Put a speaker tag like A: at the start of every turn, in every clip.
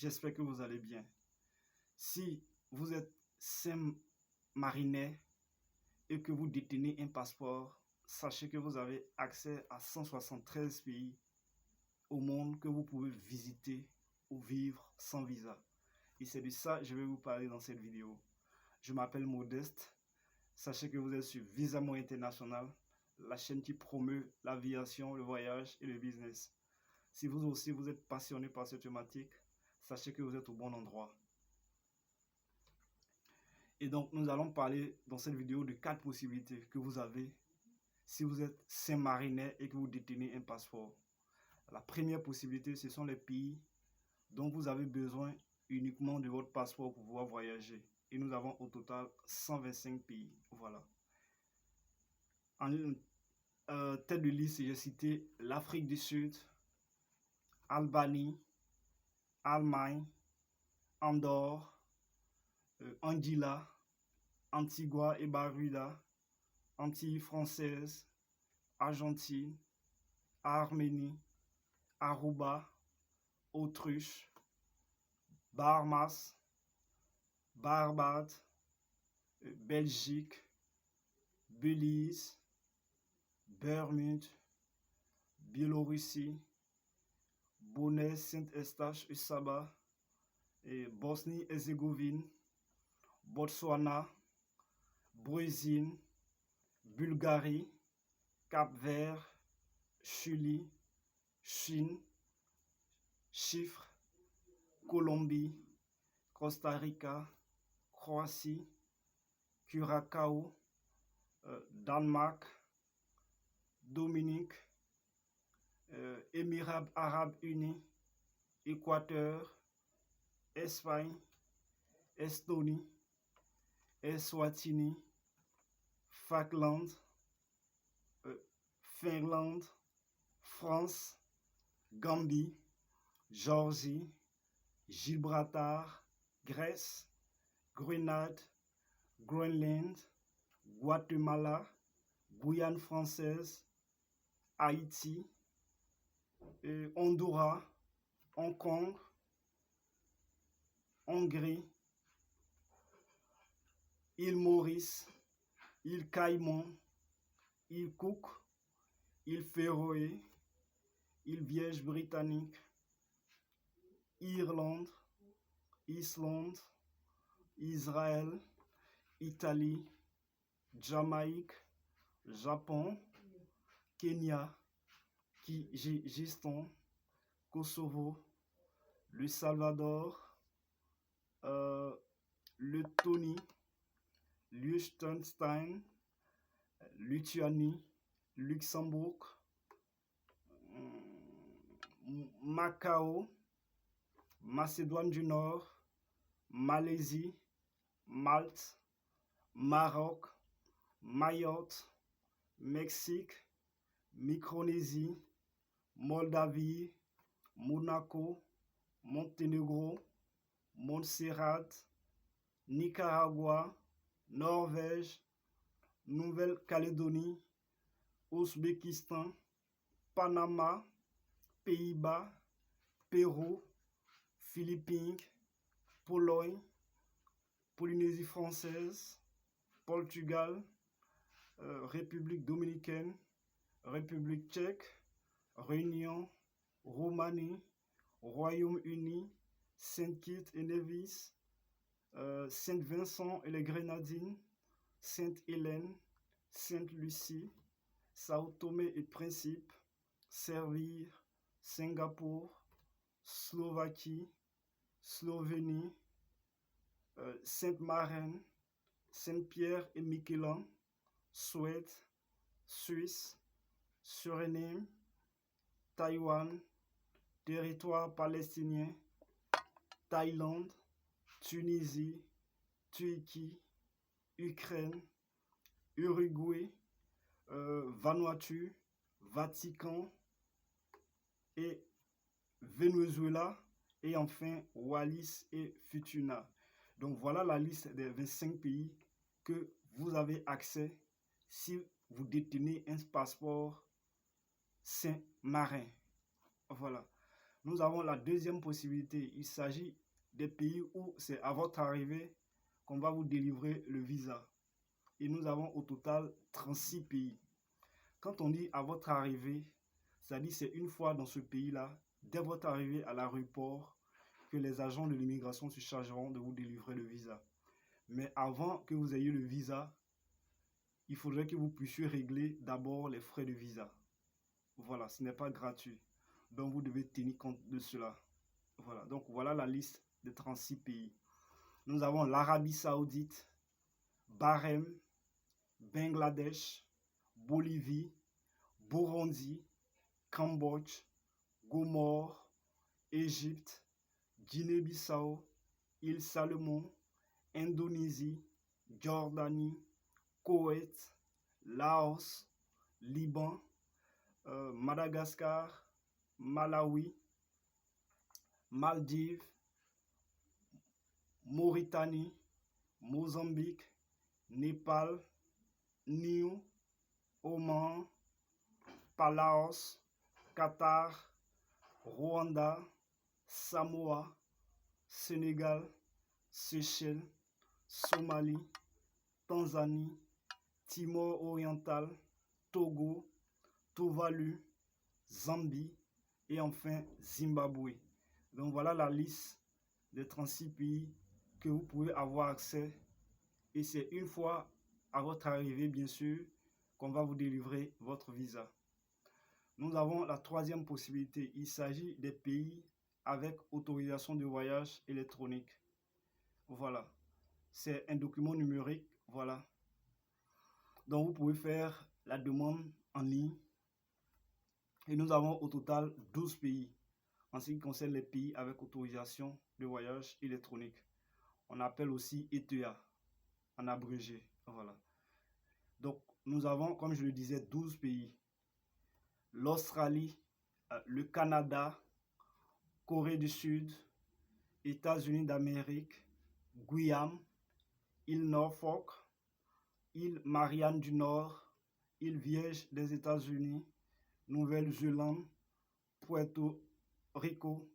A: j'espère que vous allez bien. Si vous êtes Saint-Marinais et que vous détenez un passeport, sachez que vous avez accès à 173 pays au monde que vous pouvez visiter ou vivre sans visa. Et c'est de ça que je vais vous parler dans cette vidéo. Je m'appelle Modeste. Sachez que vous êtes sur Visa Mo International, la chaîne qui promeut l'aviation, le voyage et le business. Si vous aussi vous êtes passionné par cette thématique, sachez que vous êtes au bon endroit. Et donc nous allons parler dans cette vidéo de 4 possibilités que vous avez si vous êtes Saint-Marinais et que vous détenez un passeport. La première possibilité, ce sont les pays dont vous avez besoin uniquement de votre passeport pour pouvoir voyager. Et nous avons au total 125 pays. Voilà. En tête de liste, j'ai cité l'Afrique du Sud, Albanie, Allemagne, Andorre, Anguilla, Antigua et Barbuda, Antilles françaises, Argentine, Arménie, Aruba, Autruche, Bahamas, Barbade, Belgique, Belize, Bermude, Biélorussie, Bonaire, Saint-Eustache et Saba, et Bosnie-Herzégovine, Botswana, Brésil, Bulgarie, Cap-Vert, Chili, Chine, Chypre, Colombie, Costa Rica, Croatie, Curaçao, Danemark, Dominique, Émirats Arabes Unis, Équateur, Espagne, Estonie, Eswatini, Falkland, Finlande, France, Gambie, Géorgie, Gibraltar, Grèce, Grenade, Groenland, Guatemala, Guyane française, Haïti, Honduras, Hong Kong, Hongrie, île Maurice, île Caïman, île Cook, île Féroé, île Vierge britannique, Irlande, Islande, Israël, Italie, Jamaïque, Japon, Kenya, Kyrgyzstan, Kosovo, le Salvador, Lettonie, Liechtenstein, Lituanie, Luxembourg, Macao, Macédoine du Nord, Malaisie, Malte, Maroc, Mayotte, Mexique, Micronésie, Moldavie, Monaco, Monténégro, Montserrat, Nicaragua, Norvège, Nouvelle-Calédonie, Ouzbékistan, Panama, Pays-Bas, Pérou, Philippines, Pologne, Polynésie française, Portugal, République dominicaine, République tchèque, Réunion, Roumanie, Royaume-Uni, Saint-Kitts et Nevis, Saint-Vincent et les Grenadines, Sainte-Hélène, Sainte-Lucie, Sao Tomé et Principe, Servir, Singapour, Slovaquie, Slovénie, Sainte-Marine, Saint-Pierre et Miquelon, Suède, Suisse, Suriname, Taïwan, territoire palestinien, Thaïlande, Tunisie, Turquie, Ukraine, Uruguay, Vanuatu, Vatican et Venezuela, et enfin Wallis et Futuna. Donc voilà la liste des 25 pays que vous avez accès si vous détenez un passeport Saint-Marin. Voilà. Nous avons la deuxième possibilité. Il s'agit des pays où c'est à votre arrivée qu'on va vous délivrer le visa. Et nous avons au total 36 pays. Quand on dit à votre arrivée, ça dit c'est une fois dans ce pays-là, dès votre arrivée à l'aéroport, que les agents de l'immigration se chargeront de vous délivrer le visa. Mais avant que vous ayez le visa, il faudrait que vous puissiez régler d'abord les frais de visa. Voilà, ce n'est pas gratuit. Donc vous devez tenir compte de cela. Voilà, donc voilà la liste des 36 pays. Nous avons l'Arabie Saoudite, Bahreïn, Bangladesh, Bolivie, Burundi, Cambodge, Gomore, Égypte, Guinée-Bissau, Île Salomon, Indonésie, Jordanie, Koweït, Laos, Liban, Madagascar, Malawi, Maldives, Mauritanie, Mozambique, Népal, Niue, Oman, Palaos, Qatar, Rwanda, Samoa, Sénégal, Seychelles, Somalie, Tanzanie, Timor oriental, Togo, Tuvalu, Zambie et enfin Zimbabwe. Donc voilà la liste des 36 pays que vous pouvez avoir accès. Et c'est une fois à votre arrivée, bien sûr, qu'on va vous délivrer votre visa. Nous avons la troisième possibilité. Il s'agit des pays avec autorisation de voyage électronique. Voilà. C'est un document numérique. Voilà. Donc vous pouvez faire la demande en ligne. Et nous avons au total 12 pays en ce qui concerne les pays avec autorisation de voyage électronique. On appelle aussi ETA en abrégé. Voilà. Donc nous avons, comme je le disais, 12 pays. L'Australie, le Canada, Corée du Sud, États-Unis d'Amérique, Guyane, île Norfolk, île Marianne du Nord, île Vierge des États-Unis, Nouvelle-Zélande, Puerto Rico,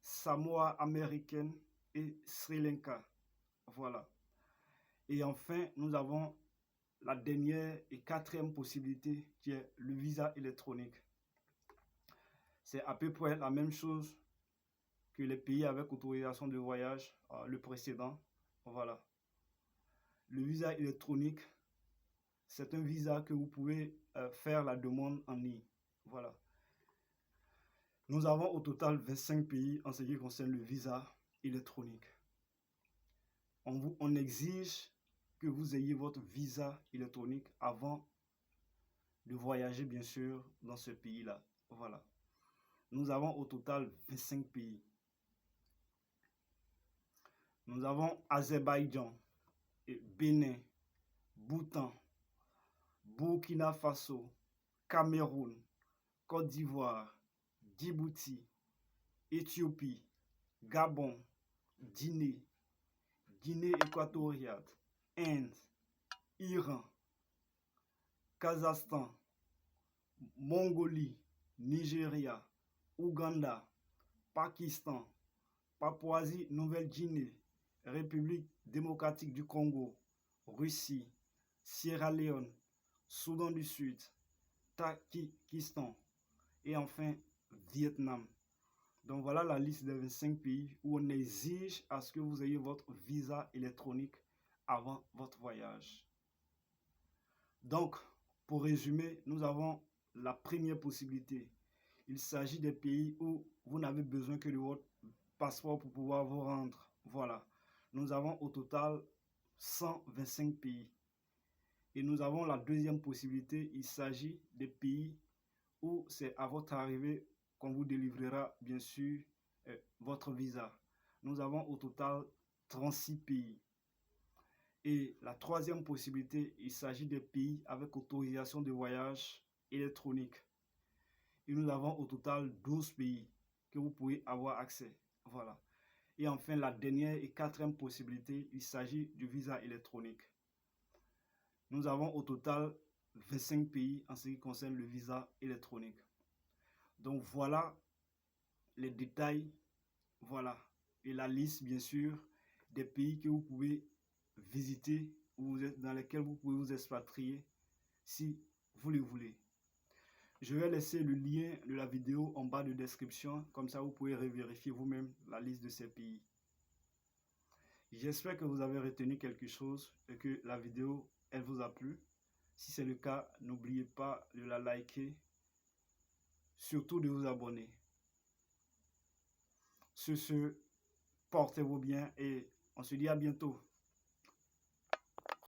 A: Samoa américaine et Sri Lanka. Voilà. Et enfin, nous avons la dernière et quatrième possibilité qui est le visa électronique. C'est à peu près la même chose que les pays avec autorisation de voyage, le précédent. Voilà. Le visa électronique, c'est un visa que vous pouvez faire la demande en ligne. Voilà. Nous avons au total 25 pays en ce qui concerne le visa électronique. On exige que vous ayez votre visa électronique avant de voyager, bien sûr, dans ce pays-là. Voilà. Nous avons au total 25 pays. Nous avons Azerbaïdjan, Bénin, Bhoutan, Burkina Faso, Cameroun, Côte d'Ivoire, Djibouti, Éthiopie, Gabon, Guinée, Guinée équatoriale, Inde, Iran, Kazakhstan, Mongolie, Nigeria, Ouganda, Pakistan, Papouasie-Nouvelle-Guinée, République démocratique du Congo, Russie, Sierra Leone, Soudan du Sud, Tadjikistan et enfin Vietnam. Donc voilà la liste des 25 pays où on exige à ce que vous ayez votre visa électronique avant votre voyage. Donc, pour résumer, nous avons la première possibilité. Il s'agit des pays où vous n'avez besoin que de votre passeport pour pouvoir vous rendre. Voilà. Nous avons au total 125 pays. Et nous avons la deuxième possibilité. Il s'agit des pays où c'est à votre arrivée qu'on vous délivrera, bien sûr, votre visa. Nous avons au total 36 pays. Et la troisième possibilité, il s'agit des pays avec autorisation de voyage électronique. Et nous avons au total 12 pays que vous pouvez avoir accès. Voilà. Et enfin, la dernière et quatrième possibilité, il s'agit du visa électronique. Nous avons au total 25 pays en ce qui concerne le visa électronique. Donc voilà les détails, voilà, et la liste bien sûr des pays que vous pouvez visiter ou dans lesquels vous pouvez vous expatrier si vous le voulez. Je vais laisser le lien de la vidéo en bas de description, comme ça vous pouvez vérifier vous-même la liste de ces pays. J'espère que vous avez retenu quelque chose et que la vidéo elle vous a plu. Si c'est le cas, n'oubliez pas de la liker, surtout de vous abonner. Sur ce, portez-vous bien et on se dit à bientôt.